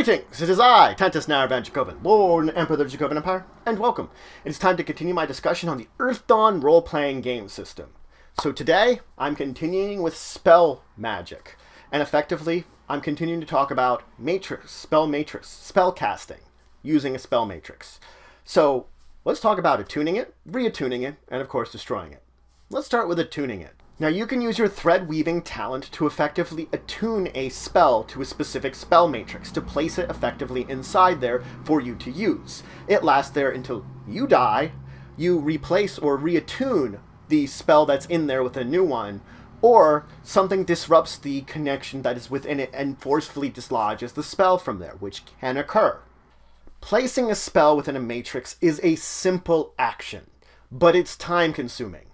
Greetings! It is I, Tentus Naravan Dracovin, Lord and Emperor of the Dracovin Empire, and welcome. It is time to continue my discussion on the EARTHDAWN Roleplaying game system. So today, I'm continuing with spell magic, and effectively, I'm continuing to talk about spell casting, using a spell matrix. So, let's talk about attuning it, reattuning it, and of course destroying it. Let's start with attuning it. Now you can use your thread weaving talent to effectively attune a spell to a specific spell matrix to place it effectively inside there for you to use. It lasts there until you die, you replace or reattune the spell that's in there with a new one, or something disrupts the connection that is within it and forcefully dislodges the spell from there, which can occur. Placing a spell within a matrix is a simple action, but it's time consuming.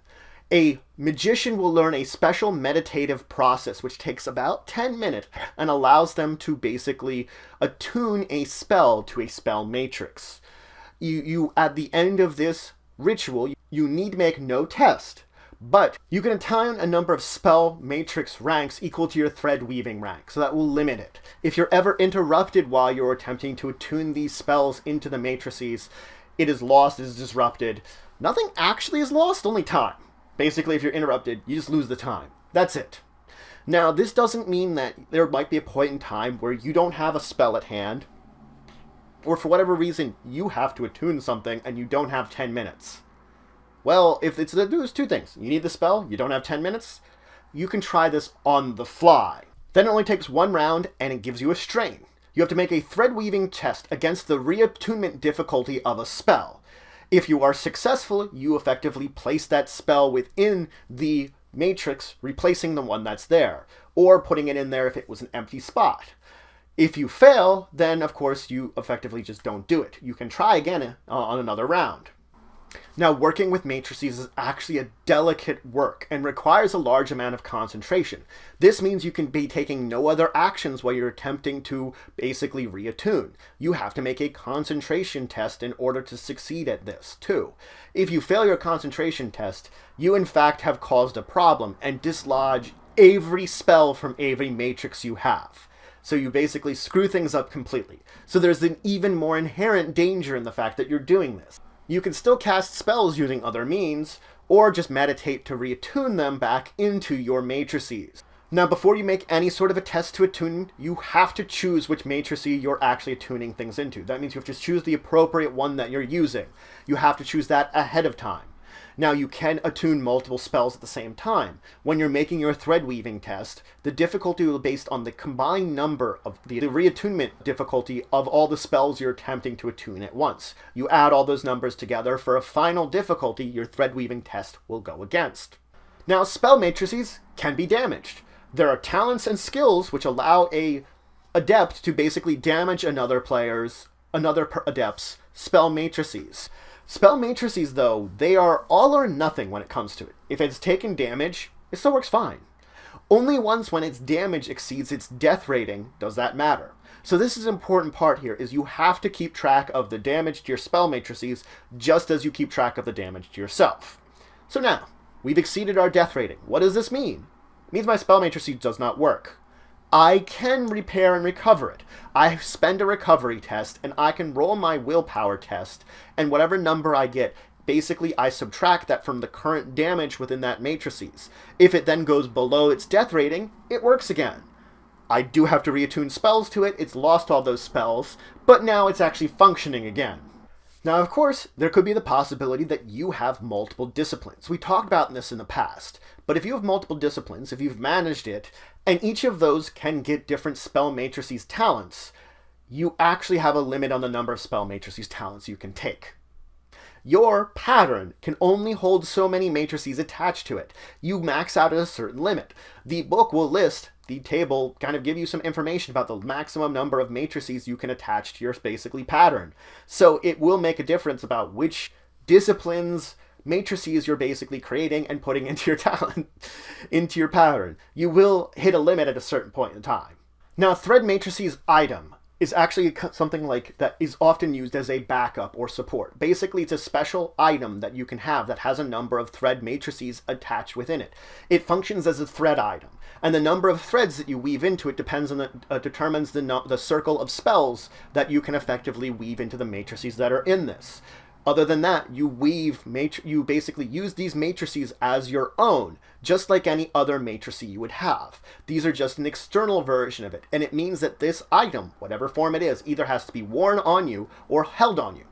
A magician will learn a special meditative process which takes about 10 minutes and allows them to basically attune a spell to a spell matrix. You at the end of this ritual, you need make no test, but you can attune a number of spell matrix ranks equal to your thread weaving rank, so that will limit it. If you're ever interrupted while you're attempting to attune these spells into the matrices, it is lost, it is disrupted. Nothing actually is lost, only time. Basically, if you're interrupted, you just lose the time. That's it. Now, this doesn't mean that there might be a point in time where you don't have a spell at hand, or for whatever reason, you have to attune something and you don't have 10 minutes. Well, if it's there's two things. You need the spell, you don't have 10 minutes, you can try this on the fly. Then it only takes one round and it gives you a strain. You have to make a thread weaving test against the reattunement difficulty of a spell. If you are successful, you effectively place that spell within the matrix, replacing the one that's there, or putting it in there if it was an empty spot. If you fail, then of course you effectively just don't do it. You can try again on another round. Now, working with matrices is actually a delicate work and requires a large amount of concentration. This means you can be taking no other actions while you're attempting to basically reattune. You have to make a concentration test in order to succeed at this, too. If you fail your concentration test, you in fact have caused a problem and dislodge every spell from every matrix you have. So you basically screw things up completely. So there's an even more inherent danger in the fact that you're doing this. You can still cast spells using other means, or just meditate to reattune them back into your matrices. Now, before you make any sort of a test to attune, you have to choose which matrices you're actually attuning things into. That means you have to choose the appropriate one that you're using. You have to choose that ahead of time. Now, you can attune multiple spells at the same time. When you're making your thread weaving test, the difficulty will be based on the combined number of the reattunement difficulty of all the spells you're attempting to attune at once. You add all those numbers together for a final difficulty your thread weaving test will go against. Now, spell matrices can be damaged. There are talents and skills which allow a adept to basically damage another adept's spell matrices. Spell matrices, though, they are all or nothing when it comes to it. If it's taken damage, it still works fine. Only once when its damage exceeds its death rating does that matter. So this is an important part here, is you have to keep track of the damage to your spell matrices just as you keep track of the damage to yourself. So now, we've exceeded our death rating. What does this mean? It means my spell matrices does not work. I can repair and recover it. I spend a recovery test, and I can roll my willpower test, and whatever number I get, basically I subtract that from the current damage within that matrices. If it then goes below its death rating, it works again. I do have to reattune spells to it, it's lost all those spells, but now it's actually functioning again. Now, of course, there could be the possibility that you have multiple disciplines. We talked about this in the past, but if you have multiple disciplines, if you've managed it, and each of those can get different spell matrices talents, you actually have a limit on the number of spell matrices talents you can take. Your pattern can only hold so many matrices attached to it. You max out at a certain limit. The book will list, the table kind of give you some information about the maximum number of matrices you can attach to your basically pattern. So it will make a difference about which disciplines matrices you're basically creating and putting into your talent, into your pattern. You will hit a limit at a certain point in time. Now, thread matrices item. is actually something like that is often used as a backup or support. Basically, it's a special item that you can have that has a number of thread matrices attached within it. It functions as a thread item, and the number of threads that you weave into it depends on determines the circle of spells that you can effectively weave into the matrices that are in this. Other than that, you basically use these matrices as your own, just like any other matrice you would have. These are just an external version of it, and it means that this item, whatever form it is, either has to be worn on you or held on you.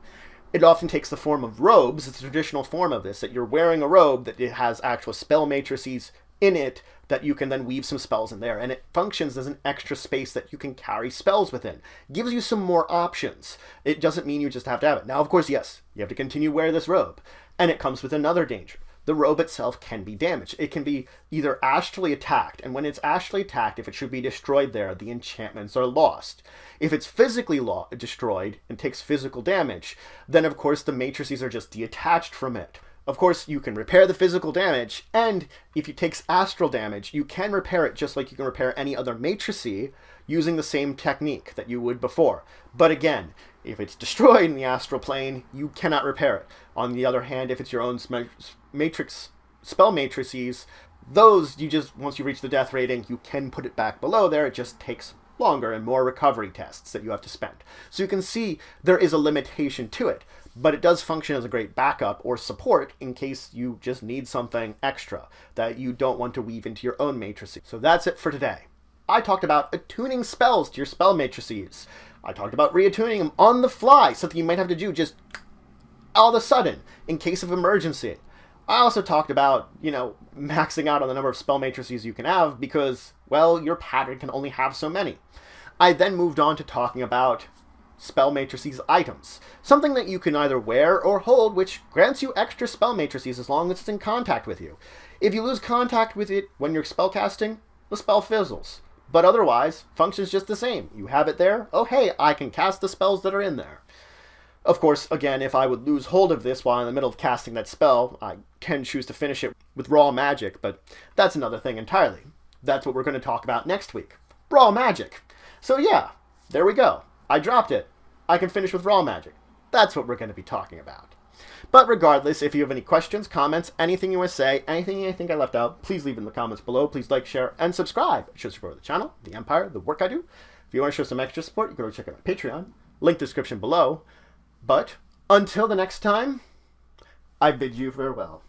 It often takes the form of robes. It's a traditional form of this, that you're wearing a robe that it has actual spell matrices in it that you can then weave some spells in there, and it functions as an extra space that you can carry spells within. Gives you some more options. It doesn't mean you just have to have it. Now, of course, yes, you have to continue wear this robe, and it comes with another danger. The robe itself can be damaged. It can be either astrally attacked, and when it's astrally attacked, if it should be destroyed there, the enchantments are lost. If it's physically destroyed and takes physical damage, then of course the matrices are just detached from it. Of course, you can repair the physical damage, and if it takes astral damage, you can repair it just like you can repair any other matrice using the same technique that you would before. But again, if it's destroyed in the astral plane, you cannot repair it. On the other hand, if it's your own spell matrices, those, once you reach the death rating, you can put it back below there. It just takes longer and more recovery tests that you have to spend. So you can see there is a limitation to it, but it does function as a great backup or support in case you just need something extra that you don't want to weave into your own matrices. So that's it for today. I talked about attuning spells to your spell matrices. I talked about reattuning them on the fly, something you might have to do just all of a sudden in case of emergency. I also talked about, maxing out on the number of spell matrices you can have because, well, your pattern can only have so many. I then moved on to talking about spell matrices items, something that you can either wear or hold, which grants you extra spell matrices as long as it's in contact with you. If you lose contact with it when you're spellcasting, the spell fizzles. But otherwise, functions just the same. You have it there, oh hey, I can cast the spells that are in there. Of course, again, if I would lose hold of this while in the middle of casting that spell, I can choose to finish it with raw magic, but that's another thing entirely. That's what we're going to talk about next week. Raw magic. So yeah, there we go. I dropped it. I can finish with raw magic. That's what we're going to be talking about. But regardless, if you have any questions, comments, anything you want to say, anything you think I left out, please leave in the comments below. Please like, share, and subscribe. It shows support the channel, the Empire, the work I do. If you want to show some extra support, you can go check out my Patreon. Link description below. But until the next time, I bid you farewell.